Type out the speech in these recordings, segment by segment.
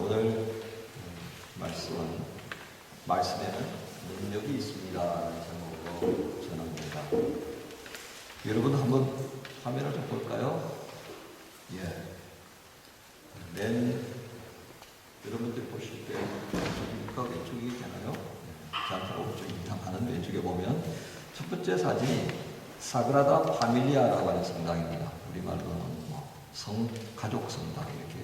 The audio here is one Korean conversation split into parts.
오늘 말씀은 말씀에는 능력이 있습니다라는 제목으로 전합니다. 여러분 한번 화면을 좀 볼까요? 여러분들이 보실 때 왼쪽입니까? 왼쪽이 되나요? 장사가 오른쪽입니다. 하는 왼쪽에 보면 첫 번째 사진이 사그라다 파밀리아라고 하는 성당입니다. 우리말로는 가족 성당 이렇게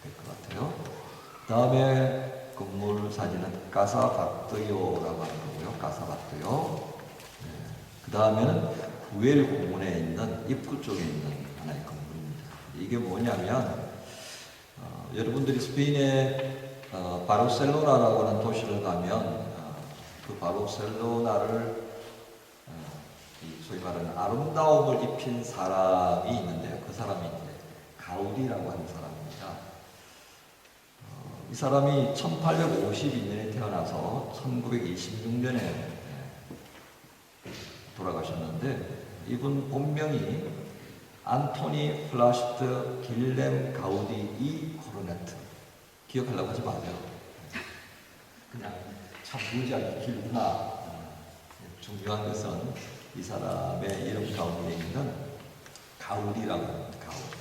될 것 같아요. 다음에 건물 사진은 까사바뜨요라고 하는 거고요. 까사바뜨요. 그 다음에는 구엘 공원에 있는 입구 쪽에 있는 하나의 건물입니다. 이게 뭐냐면 여러분들이 스페인의 바르셀로나라고 하는 도시를 가면 그 바르셀로나를 소위 말하는 아름다움을 입힌 사람이 있는데요. 그 사람이 이제 가우디라고 하는 사람입니다. 이 사람이 1852년에 태어나서 1926년에 돌아가셨는데 이분 본명이 안토니 플라시트 길렘 가우디 이 코르네트. 기억하려고 하지 마세요. 그냥 참 무지하게 길구나. 중요한 것은 이 사람의 이름 가운데 있는 가우디라고 합니다. 가우디.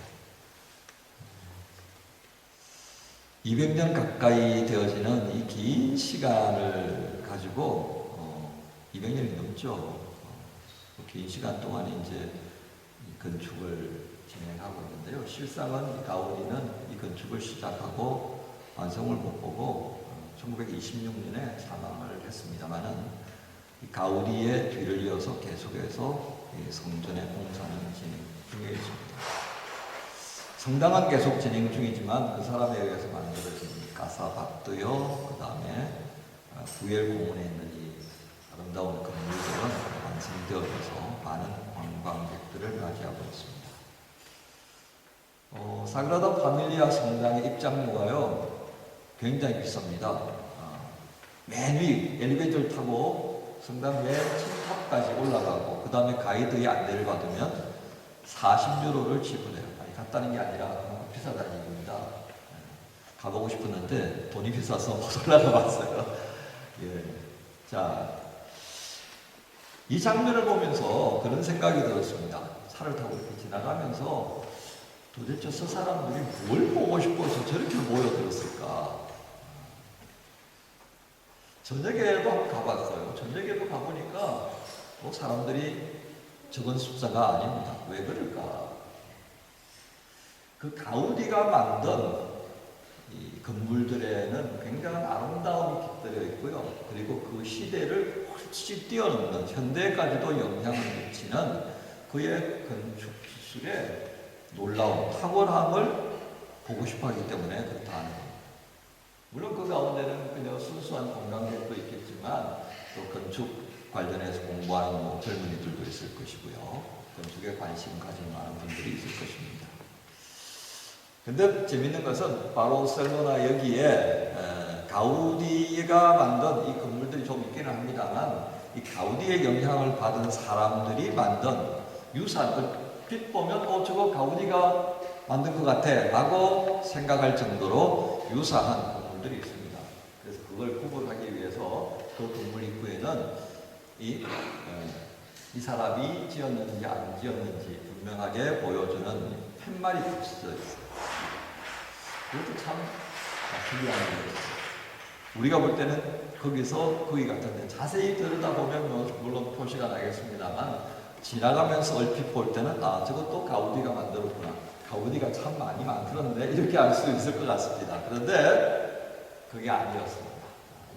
200년 가까이 되어지는 이 긴 시간을 가지고 200년이 넘죠. 긴 시간 동안 이제 이 건축을 진행하고 있는데요. 실상은 이 가우디는 이 건축을 시작하고 완성을 못 보고 1926년에 사망을 했습니다만은 이 가우디의 뒤를 이어서 계속해서 이 성전의 공사는 진행 중에 있습니다. 성당은 계속 진행 중이지만 그 사람에 의해서 만들어진 까사바뜨요, 그 다음에 구엘 공원에 있는 이 아름다운 건물들은 완성되어서 많은 관광객들을 맞이하고 있습니다. 사그라다 파밀리아 성당의 입장료가요 굉장히 비쌉니다. 맨 위 엘리베이터를 타고 성당 맨 층탑까지 올라가고 그 다음에 가이드의 안내를 받으면 40유로를 지불해요. 갔다는 게 아니라 비싸다는 얘기입니다. 가보고 싶었는데 돈이 비싸서 못 올라가 봤어요. 자, 이 장면을 보면서 그런 생각이 들었습니다. 차를 타고 이렇게 지나가면서 도대체 저 사람들이 뭘 보고 싶어서 저렇게 모여들었을까? 저녁에도 한번 가봤어요. 저녁에도 가보니까 사람들이 적은 숫자가 아닙니다. 왜 그럴까? 그 가우디가 만든 이 건물들에는 굉장한 아름다움이 깃들여 있고요. 그리고 그 시대를 훨씬 뛰어넘는 현대까지도 영향을 미치는 그의 건축 기술의 놀라운 탁월함을 보고 싶어 하기 때문에 그렇다 하는 겁니다. 물론 그 가운데는 그냥 순수한 관광객도 있겠지만 또 건축 관련해서 공부하는 젊은이들도 있을 것이고요. 건축에 관심 가진 많은 분들이 있을 것입니다. 근데 재밌는 것은 바르셀로나 여기에 가우디가 만든 이 건물들이 좀 있기는 합니다만 이 가우디의 영향을 받은 사람들이 만든 유산, 빛 보면 저거 가우디가 만든 것 같아 라고 생각할 정도로 유사한 건물들이 있습니다. 그래서 그걸 구분하기 위해서 그 건물 입구에는 이 사람이 지었는지 안 지었는지 분명하게 보여주는 팻말이 붙여져 있어요. 그것도 참 중요한 거예요. 우리가 볼 때는 거기서 거기 같은데 자세히 들여다보면 물론 표시가 나겠습니다만 지나가면서 얼핏 볼 때는 저것도 가우디가 만들었구나. 가우디가 참 많이 만들었네. 이렇게 알 수 있을 것 같습니다. 그런데 그게 아니었습니다.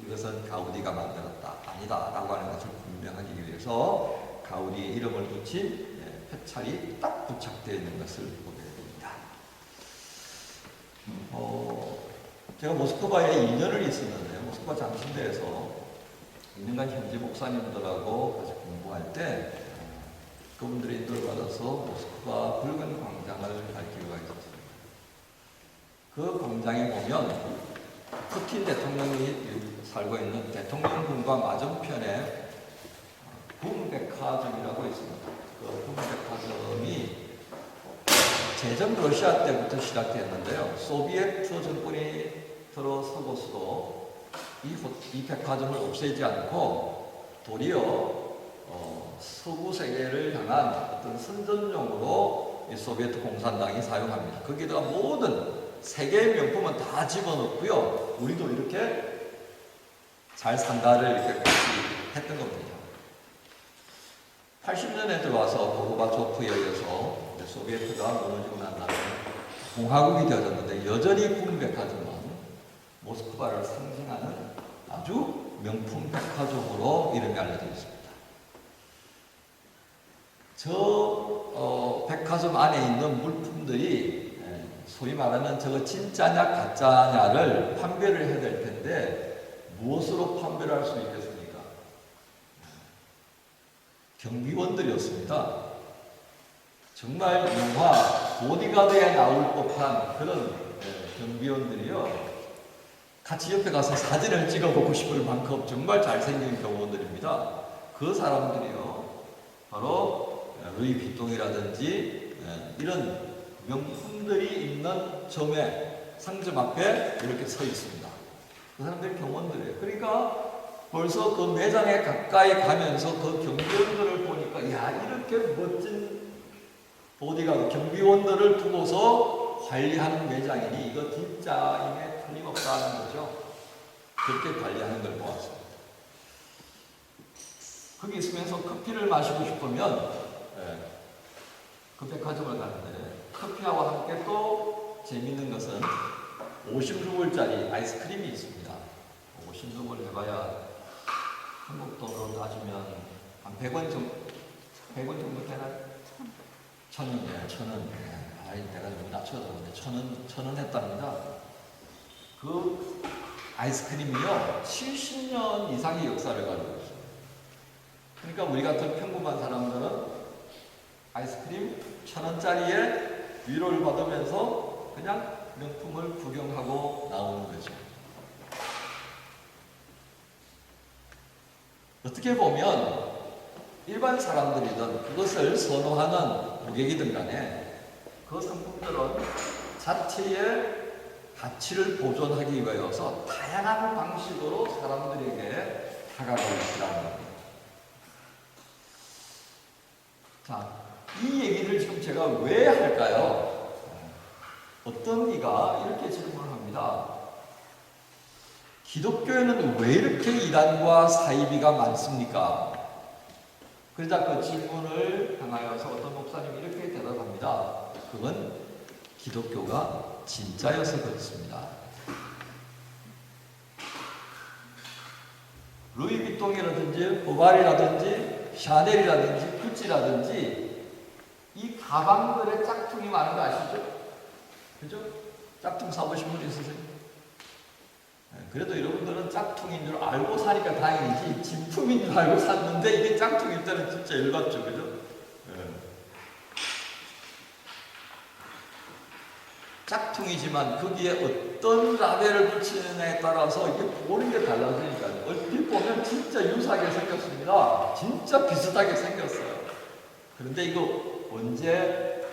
이것은 가우디가 만들었다. 아니다. 라고 하는 것을 분명하기 위해서 가우디의 이름을 붙인 회찰이 딱 부착되어 있는 것을 보게 됩니다. 제가 모스크바에 2년을 있었는데요. 모스크바 장신대에서 2년간 현지 목사님들하고 같이 공부할 때 그분들의 인도를 받아서 모스크바 붉은 광장을 갈 기회가 있었습니다. 그 광장에 보면 푸틴 대통령이 살고 있는 대통령궁과 맞은편에 붐백화점이라고 있습니다. 그 붐백화점이 제전 러시아 때부터 시작됐는데요. 소비에트 정권이 들어서고서도 이 백화점을 없애지 않고 도리어 서구 세계를 향한 어떤 선전용으로 이 소비에트 공산당이 사용합니다. 거기다가 모든 세계의 명품은 다 집어넣고요. 우리도 이렇게 잘 산다를 이렇게 했던 겁니다. 80년에 들어와서 고르바초프에 의해서 소비에트가 무너지고 난 다음에 공화국이 되어졌는데 여전히 구름백화점은 모스크바를 상징하는 아주 명품 백화점으로 이름이 알려져 있습니다. 저 백화점 안에 있는 물품들이 소위 말하는 저거 진짜냐 가짜냐를 판별을 해야 될 텐데 무엇으로 판별할 수 있겠습니까? 경비원들이었습니다. 정말 영화 보디가드에 나올 법한 그런 경비원들이요. 같이 옆에 가서 사진을 찍어보고 싶을 만큼 정말 잘생긴 경호원들입니다. 그 사람들이요. 바로 루이 비통이라든지 이런 명품들이 있는 점에 상점 앞에 이렇게 서 있습니다. 그 사람들이 경호원들이에요. 그러니까 벌써 그 매장에 가까이 가면서 그 경비원들을 보니까 야 이렇게 멋진 보디가드 경비원들을 두고서 관리하는 매장이니 이거 진짜임에 틀림없다는 거죠. 그렇게 관리하는 걸 보았습니다. 거기 있으면서 커피를 마시고 싶으면 그 백화점을 가는데 커피와 함께 또 재밌는 것은 50루블짜리 아이스크림이 있습니다. 50루블 해봐야 한국 돈으로 따지면 한 100원 정도 되나요? 1,000원이에요. 1,000원. 내가 너무 낮춰졌는데 1,000원 했답니다. 그 아이스크림이요 70년 이상의 역사를 가지고 있어요. 그러니까 우리 같은 평범한 사람들은 아이스크림 1,000원짜리에 위로를 받으면서 그냥 명품을 구경하고 나오는 거죠. 어떻게 보면 일반 사람들이든 그것을 선호하는 고객이든 간에 그 상품들은 자체의 가치를 보존하기 위해서 다양한 방식으로 사람들에게 다가가고 있다는 겁니다. 자, 이 얘기를 지금 제가 왜 할까요? 어떤 이가 이렇게 질문을 합니다. 기독교에는 왜 이렇게 이단과 사이비가 많습니까? 그러자 그 질문을 향하여서 어떤 목사님이 이렇게 대답합니다. 그건 기독교가 진짜여서 그렇습니다. 루이비통이라든지 보발이라든지 샤넬이라든지 구찌라든지 이 가방들의 짝퉁이 많은 거 아시죠? 그죠? 짝퉁 사보신 분 있으세요? 그래도 여러분들은 짝퉁인 줄 알고 사니까 다행이지 진품인 줄 알고 샀는데 이게 짝퉁일 때는 진짜 열받죠. 그죠? 짝퉁이지만 거기에 어떤 라벨을 붙이느냐에 따라서 이게 보는 게 달라지니까요. 얼핏 보면 진짜 유사하게 생겼습니다. 진짜 비슷하게 생겼어요. 그런데 이거 언제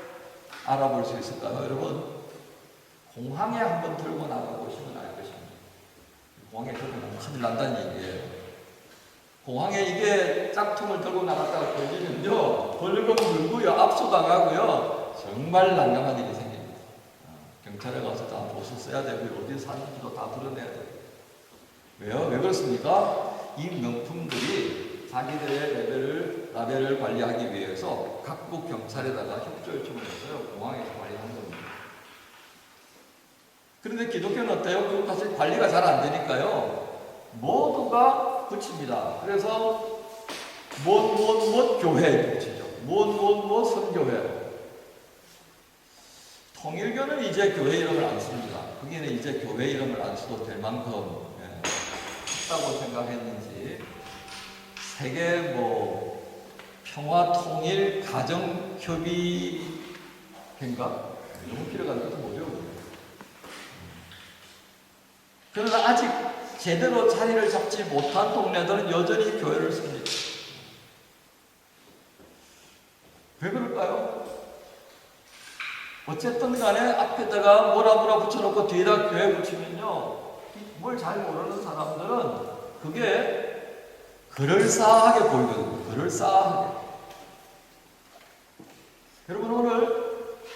알아볼 수 있을까요? 여러분 공항에 한번 들고 나가보시면 알 것입니다. 공항에 들고 나가면 큰일 난다는 얘기예요. 공항에 이게 짝퉁을 들고 나갔다가 걸리면요 벌금 물고요 압수당하고요 정말 난감한 일이 생깁니다. 경찰에 가서 다 보수 써야 되고 어디 사는지도 다 드러내야 돼요. 왜요? 왜 그렇습니까? 이 명품들이 자기들의 라벨을 관리하기 위해서 각국 경찰에다가 협조 요청을 했어요. 공항에서 관리하는 겁니다. 그런데 기독교는 어때요? 그거 사실 관리가 잘 안 되니까요. 모두가 붙입니다. 그래서 뭐 교회에 붙이죠. 뭐 선교회. 통일교는 이제 교회 이름을 안 씁니다. 거기는 이제 교회 이름을 안 써도 될 만큼 쉽다고 생각했는지 세계 평화 통일 가정 협의회인가 이런 필요가 있는 뭐죠? 그러나 아직 제대로 자리를 잡지 못한 동네들은 여전히 교회를 씁니다. 왜 그럴까요? 어쨌든 간에 앞에다가 뭐라 붙여놓고 뒤에다 교회 붙이면요 뭘 잘 모르는 사람들은 그게 그럴싸하게 보이거든요. 그럴싸하게. 여러분, 오늘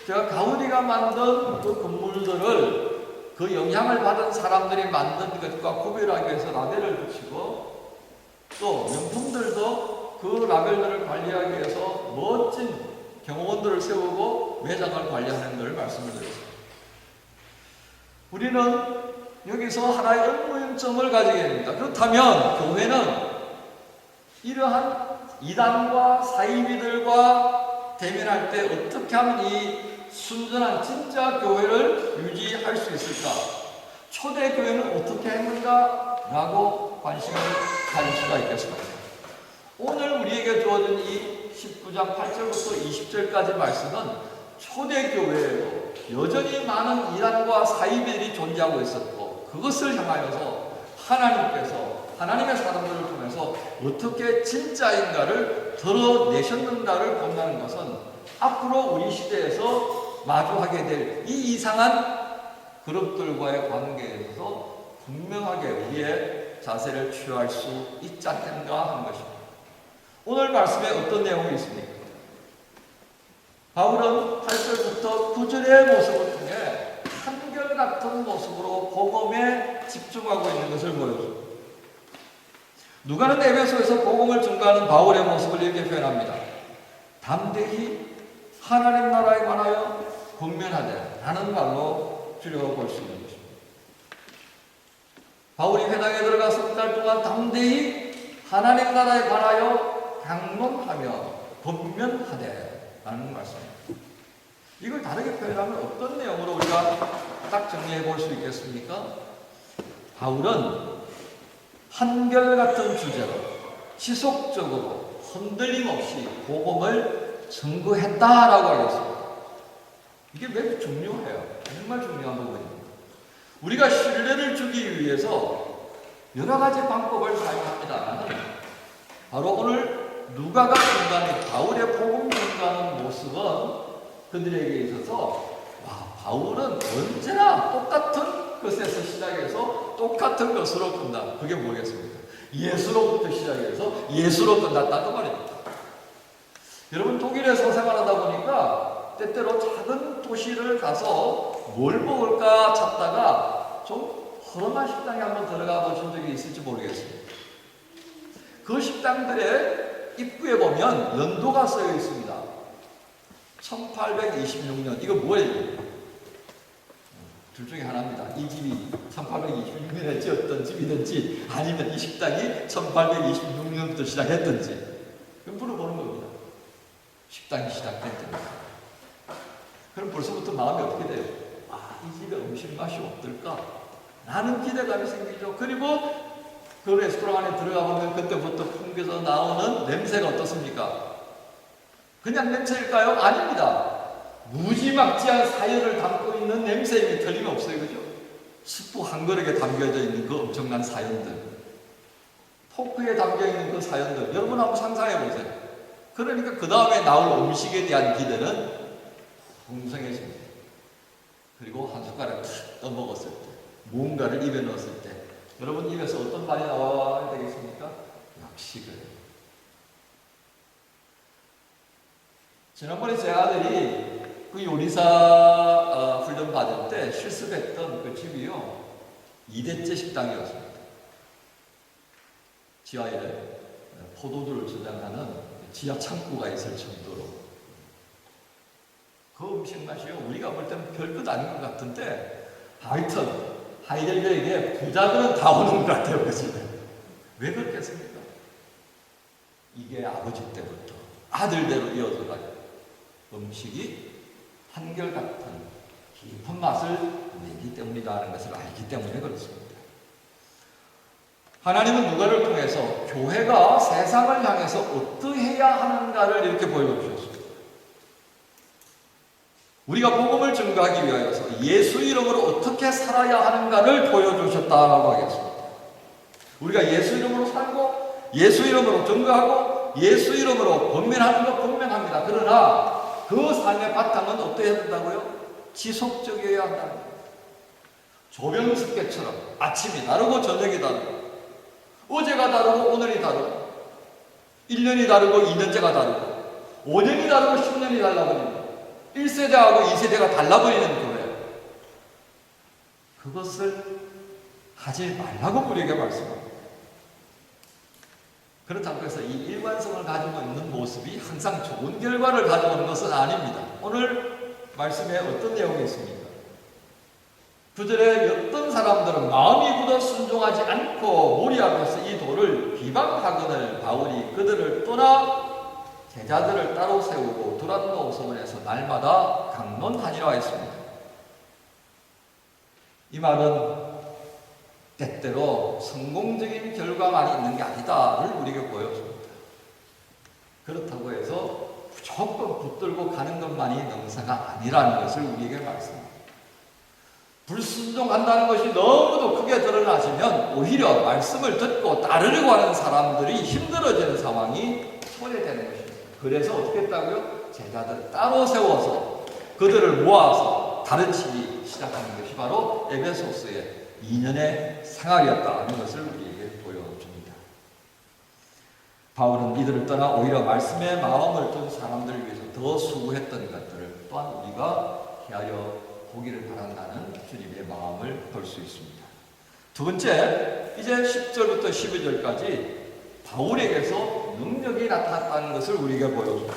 제가 가우디가 만든 그 건물들을 그 영향을 받은 사람들이 만든 것과 구별하기 위해서 라벨을 붙이고, 또 명품들도 그 라벨들을 관리하기 위해서 멋진 경호원들을 세우고 매장을 관리하는 걸 말씀을 드렸습니다. 우리는 여기서 하나의 의문점을 가지게 됩니다. 그렇다면 교회는 이러한 이단과 사이비들과 대면할 때 어떻게 하면 이 순전한 진짜 교회를 유지할 수 있을까? 초대 교회는 어떻게 했는가? 라고 관심을 가질 수가 있겠습니다. 오늘 우리에게 주어진 이 19장 8절부터 20절까지 말씀은 초대 교회에도 여전히 많은 이단과 사이비들이 존재하고 있었고, 그것을 향하여서 하나님께서 하나님의 사람들을 통해서 어떻게 진짜인가를 드러내셨는가를 본다는 것은 앞으로 우리 시대에서 마주하게 될 이 이상한 그룹들과의 관계에 있어서 분명하게 우리의 자세를 취할 수 있지 않겠는가 하는 것입니다. 오늘 말씀에 어떤 내용이 있습니까? 바울은 8절부터 9절의 모습을 통해 한결같은 모습으로 복음에 집중하고 있는 것을 보여줍니다. 누가는 에베소에서 복음을 증거하는 바울의 모습을 이렇게 표현합니다. 담대히 하나님 나라에 관하여 권면하되 라는 말로 줄여볼 수 있는 것입니다. 바울이 회당에 들어가서 1달 동안 담대히 하나님 나라에 관하여 강론하며 권면하되 라는 말씀입니다. 이걸 다르게 표현하면 어떤 내용으로 우리가 딱 정리해 볼 수 있겠습니까? 바울은 한결같은 주제로 지속적으로 흔들림 없이 복음을 증거했다라고 하겠습니다. 이게 매우 중요해요. 정말 중요한 부분입니다. 우리가 신뢰를 주기 위해서 여러 가지 방법을 사용합니다만, 바로 오늘 누가가 증거하는 바울의 복음 증거하는 모습은 그들에게 있어서 바울은 언제나 똑같은 것에서 시작해서 똑같은 것으로 끝나. 그게 뭐겠습니까? 예수로부터 시작해서 예수로 끝났다는 말입니다. 여러분, 독일에서 생활하다 보니까 때때로 작은 도시를 가서 뭘 먹을까 찾다가 좀 허름한 식당에 한번 들어가 보신 적이 있을지 모르겠습니다. 그 식당들의 입구에 보면 연도가 쓰여 있습니다. 1826년. 이거 뭐예요? 둘 중에 하나입니다. 이 집이 1826년에 지었던 집이든지 아니면 이 식당이 1826년부터 시작했든지 그럼 물어보는 겁니다. 식당이 시작된 때입니다. 그럼 벌써부터 마음이 어떻게 돼요? 이 집에 음식 맛이 어떨까? 라는 기대감이 생기죠. 그리고 그 레스토랑 안에 들어가 보면 그때부터 풍겨서 나오는 냄새가 어떻습니까? 그냥 냄새일까요? 아닙니다. 무지막지한 사연을 담고 있는 냄새임이 틀림없어요. 그죠? 스프 한 그릇에 담겨져 있는 그 엄청난 사연들, 포크에 담겨있는 그 사연들, 여러분 한번 상상해 보세요. 그러니까 그 다음에 나올 음식에 대한 기대는 풍성해집니다. 그리고 한 숟가락 탁 떠먹었을 때, 무언가를 입에 넣었을 때 여러분 입에서 어떤 말이 나와야 되겠습니까? 역시 그래요. 지난번에 제 아들이 그 요리사 훈련 받을 때 실습했던 그 집이요, 2대째 식당이었습니다. 지하에 포도주를 저장하는 지하 창고가 있을 정도로 그 음식 맛이요, 우리가 볼 때는 별것 아닌 것 같은데 하여튼 하이델베르크에 부자들은 다 오는 것 같아요. 그치? 왜 그렇겠습니까? 이게 아버지 때부터 아들대로 이어져가지고 음식이 한결같은 깊은 맛을 내기 때문이라는 것을 알기 때문에 그렇습니다. 하나님은 누가를 통해서 교회가 세상을 향해서 어떠해야 하는가를 이렇게 보여주셨습니다. 우리가 복음을 증거하기 위하여서 예수 이름으로 어떻게 살아야 하는가를 보여주셨다고 하겠습니다. 우리가 예수 이름으로 살고 예수 이름으로 증거하고 예수 이름으로 권면하는 것 분명합니다. 그러나 그 삶의 바탕은 어떠해야 된다고요? 지속적이어야 한다는 거예요. 조명습계처럼 아침이 다르고 저녁이 다르고 어제가 다르고 오늘이 다르고 1년이 다르고 2년째가 다르고 5년이 다르고 10년이 달라버리는 1세대하고 2세대가 달라버리는 교회, 그것을 하지 말라고 우리에게 말씀합니다. 그렇다고 해서 이 일관성을 가지고 있는 모습이 항상 좋은 결과를 가져오는 것은 아닙니다. 오늘 말씀에 어떤 내용이 있습니까? 9절에 어떤 사람들은 마음이 굳어 순종하지 않고 무리 앞에서 이 도를 비방하거늘 바울이 그들을 떠나 제자들을 따로 세우고 두란노 성원에서 날마다 강론하니라 했습니다. 이 말은 때때로 성공적인 결과만 있는 게 아니다를 우리에게 보여줍니다. 그렇다고 해서 무조건 붙들고 가는 것만이 능사가 아니라는 것을 우리에게 말씀합니다. 불순종한다는 것이 너무도 크게 드러나시면 오히려 말씀을 듣고 따르려고 하는 사람들이 힘들어지는 상황이 초래되는 것입니다. 그래서 어떻게 했다고요? 제자들을 따로 세워서 그들을 모아서 가르치기 시작하는 것이 바로 에베소서의 2년의 생활이었다는 것을 우리에게 보여줍니다. 바울은 이들을 떠나 오히려 말씀에 마음을 둔 사람들을 위해서 더 수고했던 것들을 또한 우리가 헤아려 보기를 바란다는 주님의 마음을 볼 수 있습니다. 두 번째, 이제 10절부터 12절까지 바울에게서 능력이 나타났다는 것을 우리에게 보여줍니다.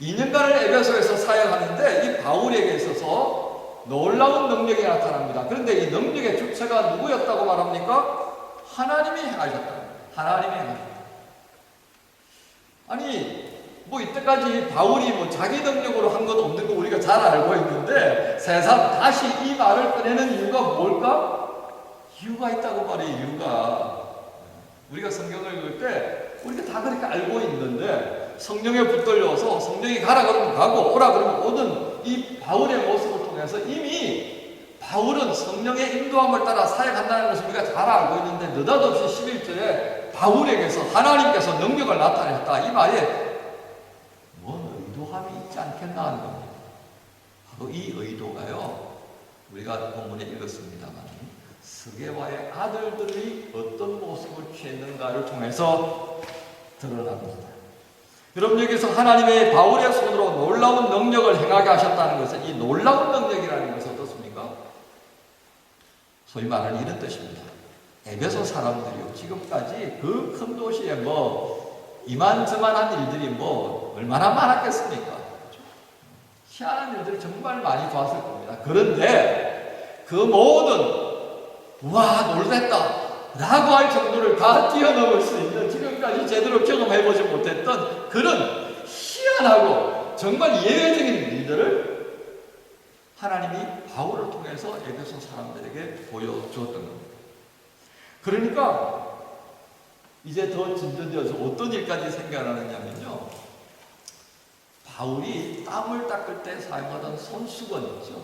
2년간을 에베소에서 사역하는데 이 바울에게 있어서 놀라운 능력이 나타납니다. 그런데 이 능력의 주체가 누구였다고 말합니까? 하나님이 행하셨다. 하나님이 행하셨다. 아니, 이때까지 바울이 자기 능력으로 한 것 없는 거 우리가 잘 알고 있는데 새삼 다시 이 말을 꺼내는 이유가 뭘까? 이유가 있다고 말해요. 이유가. 우리가 성경을 읽을 때 우리가 다 그렇게 알고 있는데 성령에 붙들려서 성령이 가라 그러면 가고 오라 그러면 오는 이 바울의 모습을 통해서 이미 바울은 성령의 인도함을 따라 사역한다는 것을 우리가 잘 알고 있는데 느닷없이 11절에 바울에게서 하나님께서 능력을 나타냈다. 이 말에 뭔 의도함이 있지 않겠나 하는 겁니다. 바로 이 의도가요, 우리가 본문에 읽었습니다만 스게와의 아들들이 어떤 모습을 취했는가를 통해서 드러납니다. 여러분, 여기서 하나님의 바울의 손으로 놀라운 능력을 행하게 하셨다는 것은 이 놀라운 능력이라는 것은 어떻습니까? 소위 말하는 이런 뜻입니다. 에베소 사람들이요, 지금까지 그 큰 도시에 이만저만한 일들이 얼마나 많았겠습니까? 희한한 일들을 정말 많이 봤을 겁니다. 그런데 그 모든 와 놀랬다 라고 할 정도를 다 뛰어넘을 수 있는, 지금까지 제대로 경험해보지 못했던 그런 희한하고 정말 예외적인 일들을 하나님이 바울을 통해서 에베소 사람들에게 보여주었던 겁니다. 그러니까 이제 더 진전되어서 어떤 일까지 생겨나느냐면요, 바울이 땀을 닦을 때 사용하던 손수건 있죠,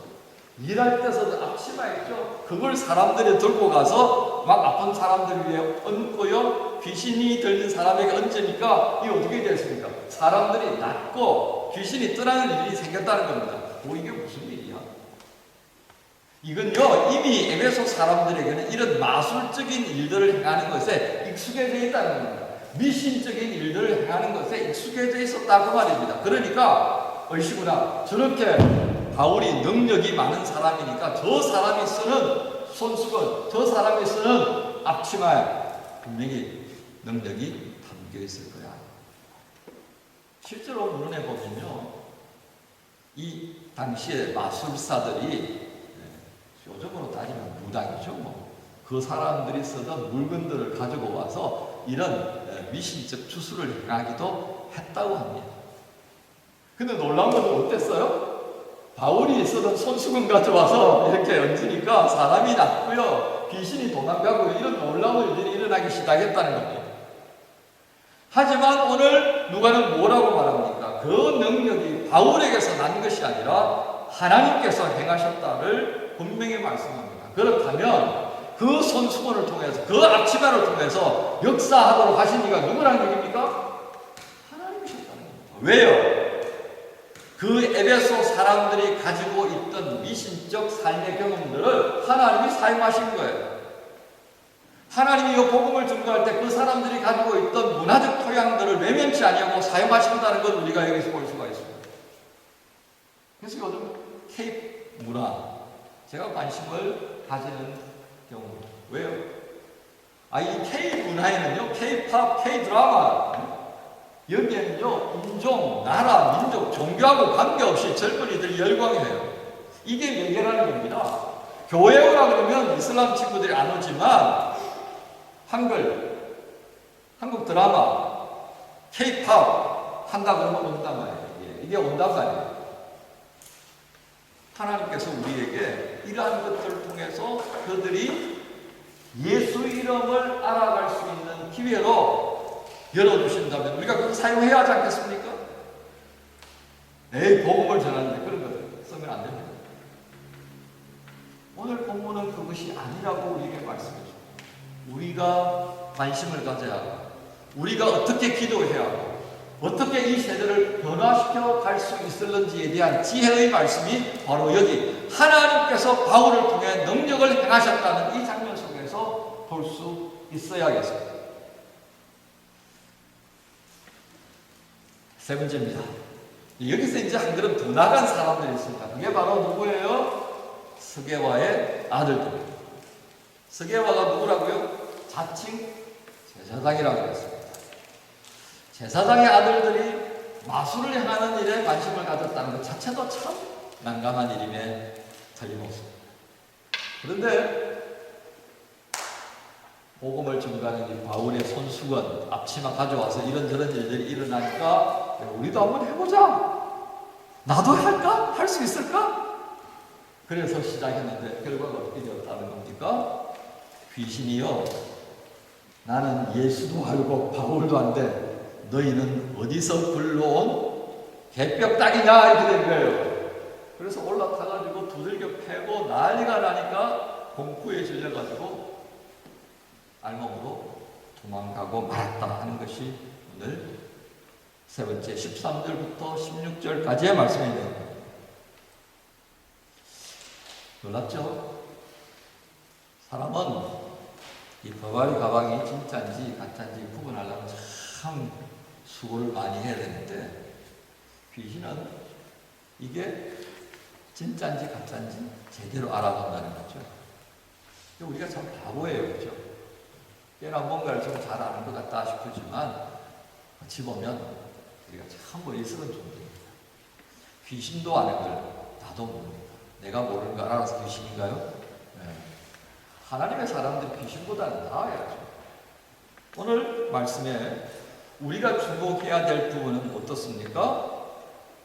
일할 때 쓰던 앞치마 있죠, 그걸 사람들이 들고 가서 막 아픈 사람들 위에 얹고요, 귀신이 들린 사람에게 얹으니까 이게 어떻게 됐습니까? 사람들이 낫고 귀신이 떠나는 일이 생겼다는 겁니다. 이게 무슨 일이야? 이건요, 이미 에베소 사람들에게는 이런 마술적인 일들을 행하는 것에 익숙해져 있다는 겁니다. 미신적인 일들을 행하는 것에 익숙해져 있었다고 말입니다. 그러니까 얼씨구나, 저렇게 바울이 능력이 많은 사람이니까 저 사람이 쓰는 손수건, 저 사람이 쓰는 앞치마에 분명히 능력이 담겨 있을 거야. 실제로 문헌에 보면요, 이 당시에 마술사들이, 요즘으로 따지면 무당이죠. 그 사람들이 쓰던 물건들을 가지고 와서 이런 미신적 주술을 행하기도 했다고 합니다. 근데 놀라운 것은 어땠어요? 바울이 쓰던 손수건 가져와서 이렇게 얹으니까 사람이 낫고요, 귀신이 도망가고요, 이런 놀라운 일들이 일어나기 시작했다는 겁니다. 하지만 오늘 누가는 뭐라고 말합니까? 그 능력이 바울에게서 난 것이 아니라 하나님께서 행하셨다를 분명히 말씀합니다. 그렇다면 그 손수건을 통해서, 그 앞치마를 통해서 역사하도록 하신 이가 누구라는 얘기입니까? 하나님이셨다는 겁니다. 왜요? 그 에베소 사람들이 가지고 있던 미신적 삶의 경험들을 하나님이 사용하신 거예요. 하나님이 이 복음을 증거할 때 그 사람들이 가지고 있던 문화적 토양들을 외면치 아니하고 사용하신다는 걸 우리가 여기서 볼 수가 있습니다. 그래서 요즘 K 문화, 제가 관심을 가지는 경우입니다. 왜요? 이 K 문화에는요, K-팝, K-드라마, 여기에는요, 인종, 나라, 민족, 종교하고 관계없이 젊은이들이 열광해요. 이게 매개라는 겁니다. 교회 오라 그러면 이슬람 친구들이 안 오지만, 한국 드라마, K-팝 한다 그러면 온단 말이에요. 이게 온단 말이에요. 하나님께서 우리에게 이러한 것들을 통해서 그들이 예수 이름을 알아갈 수 있는 기회로 열어주신다면 우리가 그걸 사용해야 하지 않겠습니까? 에이, 복음을 전하는데 그런 것을 쓰면 안 됩니다. 오늘 본문은 그것이 아니라고 우리에게 말씀해 줍니다. 우리가 관심을 가져야 하고, 우리가 어떻게 기도해야 하고, 어떻게 이 세대를 변화시켜 갈 수 있을는지에 대한 지혜의 말씀이 바로 여기 하나님께서 바울을 통해 능력을 행하셨다는 이 장면 속에서 볼 수 있어야겠습니다. 세 번째입니다. 여기서 이제 한 걸음 더 나간 사람들이 있습니다. 그게 바로 누구예요? 스게와의 아들들입니다. 스게와가 누구라고요? 자칭 제사장이라고 했습니다. 제사장의 아들들이 마술을 행하는 일에 관심을 가졌다는 것 자체도 참 난감한 일임에 틀림없습니다. 그런데 복음을 전가하는 이 바울의 손수건, 앞치마 가져와서 이런저런 일들이 일어나니까 우리도 한번 해보자. 나도 할까? 할 수 있을까? 그래서 시작했는데 결과가 어떻게 되었다는 겁니까? 귀신이요, 나는 예수도 알고 바울도 안 돼. 너희는 어디서 굴러온 개벽닭이냐 이렇게 된 거예요. 그래서 올라타가지고 두들겨 패고 난리가 나니까 공포에 질려가지고 알몸으로 도망가고 말았다 하는 것이 오늘 세 번째 13절부터 16절까지의 말씀입니다. 놀랍죠? 사람은 이 버바리 가방이 진짜인지 가짜인지 구분하려면 참 수고를 많이 해야 되는데, 귀신은 이게 진짜인지 가짜인지 제대로 알아본다는 거죠. 우리가 참 바보예요, 그렇죠? 꽤나 뭔가를 좀 잘 아는 것 같다 싶지만 어찌 보면 우리가 참 어리석은 존재입니다. 귀신도 아는 걸 나도 모릅니다. 내가 모르는 걸 알아서 귀신인가요? 네. 하나님의 사람들 귀신보다는 나아야죠. 오늘 말씀에 우리가 주목해야 될 부분은 어떻습니까?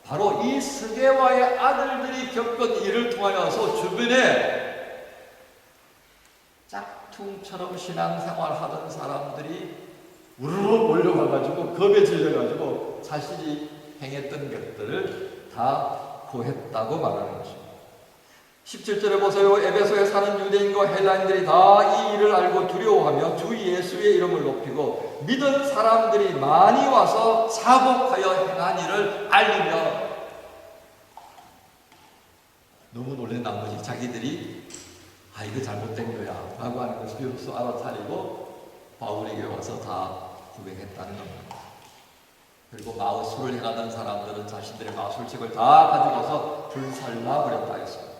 바로 이 스게와의 아들들이 겪은 일을 통하여서 주변에 짝퉁처럼 신앙생활 하던 사람들이 우르르 몰려가가지고 겁에 질려가지고 자신이 행했던 것들을 다 고했다고 말하는 것입니다. 17절에 보세요. 에베소에 사는 유대인과 헬라인들이 다 이 일을 알고 두려워하며 주 예수의 이름을 높이고 믿은 사람들이 많이 와서 사복하여 행한 일을 알리며, 너무 놀란 나머지 자기들이 이거 잘못된 거야 라고 하는 것을 비로소 알아차리고 바울에게 와서 다 고백했다는 겁니다. 그리고 마술을 행하던 사람들은 자신들의 마술책을 다 가져가서 불살라 버렸다 했습니다.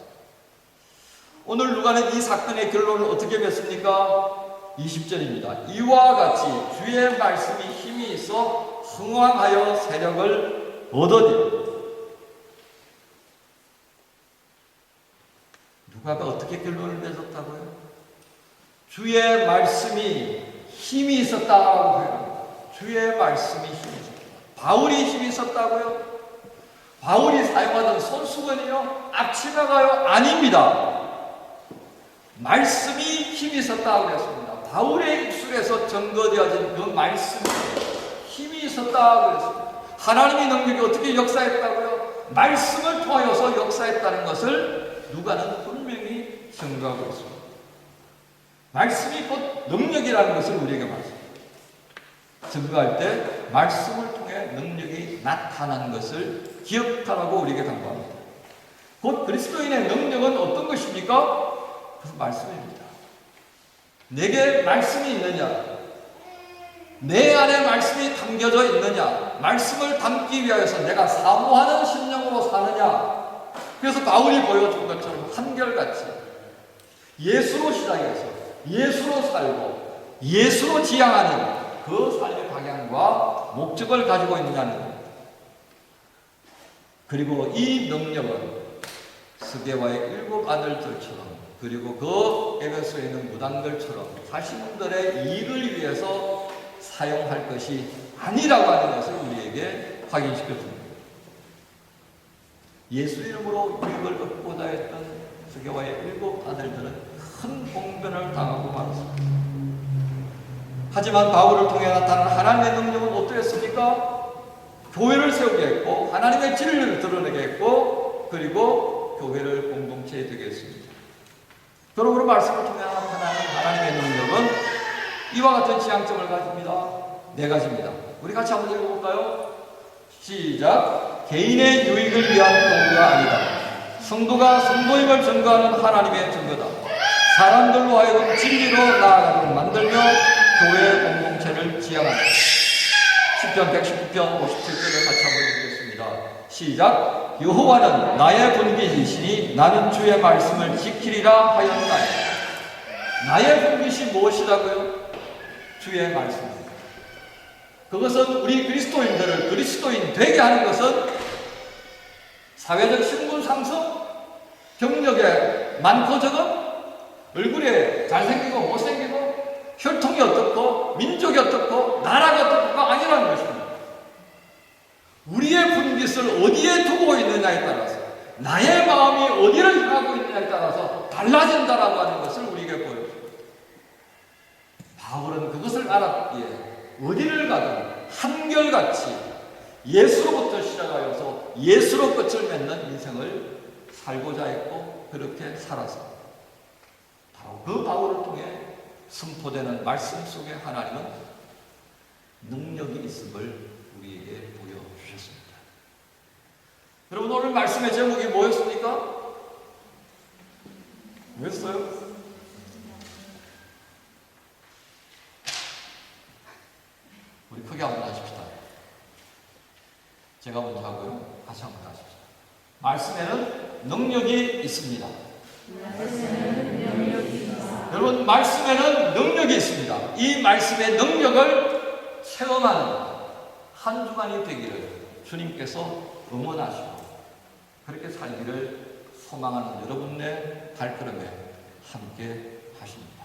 오늘 누가는 이 사건의 결론을 어떻게 맺습니까? 20절입니다. 이와 같이 주의 말씀이 힘이 있어 흥왕하여 세력을 얻으니. 누가가 어떻게 결론을 맺었다고요? 주의 말씀이 힘이 있었다고 해요. 주의 말씀이 힘이 있었다. 바울이 힘이 있었다고요? 바울이 사용하던 손수건이요? 앞치마가요? 아닙니다. 말씀이 힘이 있었다고 했습니다. 바울의 입술에서 증거되어진 그 말씀이 힘이 있었다고 했습니다. 하나님의 능력이 어떻게 역사했다고요? 말씀을 통하여서 역사했다는 것을 누가는 분명히 증거하고 있습니다. 말씀이 곧 능력이라는 것을 우리에게 말씀합니다. 증거할 때 말씀을 통해 능력이 나타난 것을 기억하라고 우리에게 당부합니다. 곧 그리스도인의 능력은 어떤 것입니까? 그것은 말씀입니다. 내게 말씀이 있느냐? 내 안에 말씀이 담겨져 있느냐? 말씀을 담기 위하여서 내가 사모하는 심령으로 사느냐? 그래서 바울이 보여준 것처럼 한결같이 예수로 시작해서 예수로 살고 예수로 지향하는 그 삶의 방향과 목적을 가지고 있느냐는 겁니다. 그리고 이 능력은 스게와의 7 아들들처럼 그리고 그 에베소에 있는 무당들처럼 자신들의 이익을 위해서 사용할 것이 아니라고 하는 것을 우리에게 확인시켜 줍니다. 예수 이름으로 유익을 얻고자 했던 스게와의 7 아들들은 큰 봉변을 당하고 말았습니다. 하지만 바울을 통해 나타난 하나님의 능력은 어떠했습니까? 교회를 세우게 했고 하나님의 진리를 드러내게 했고 그리고 교회를 공동체에 되게 했습니다. 그러므로 말씀을 통해 나타나는 하나님의 능력은 이와 같은 지향점을 가집니다. 4가지입니다. 우리 같이 한번 읽어볼까요? 시작. 개인의 유익을 위한 도구가 아니다. 성도가 성도임을 증거하는 하나님의 증거다. 사람들로 하여금 진리로 나아가도록 만들며 교회 공동체를 지향한다. 10편 119편 57절을 같이 한번 읽겠습니다. 시작. 여호와는 나의 분깃이시니 나는 주의 말씀을 지키리라 하였나니. 나의 분깃이 무엇이라고요? 주의 말씀입니다. 그것은 우리 그리스도인들을 그리스도인 되게 하는 것은 사회적 신분 상승, 경력에 많고 적은, 얼굴에 잘생기고 못생기고, 혈통이 어떻고 민족이 어떻고 나라가 어떻고가 아니라는 것입니다. 우리의 분깃을 어디에 두고 있느냐에 따라서 나의 마음이 어디를 향하고 있느냐에 따라서 달라진다라고 하는 것을 우리에게 보여줍니다. 바울은 그것을 알았기에 어디를 가든 한결같이 예수로부터 시작하여서 예수로 끝을 맺는 인생을 살고자 했고 그렇게 살았습니다. 바로 그 바울을 통해 선포되는 말씀 속에 하나님은 능력이 있음을 우리에게 보여주셨습니다. 여러분 오늘 말씀의 제목이 뭐였습니까? 뭐였어요? 우리 크게 한번 하십시다. 제가 먼저 하고요. 같이 한번 하십시다. 말씀에는 능력이 있습니다. 여러분 말씀에는 능력이 있습니다. 이 말씀의 능력을 체험하는 한 주간이 되기를 주님께서 응원하시고 그렇게 살기를 소망하는 여러분의 발걸음에 함께 하십니다.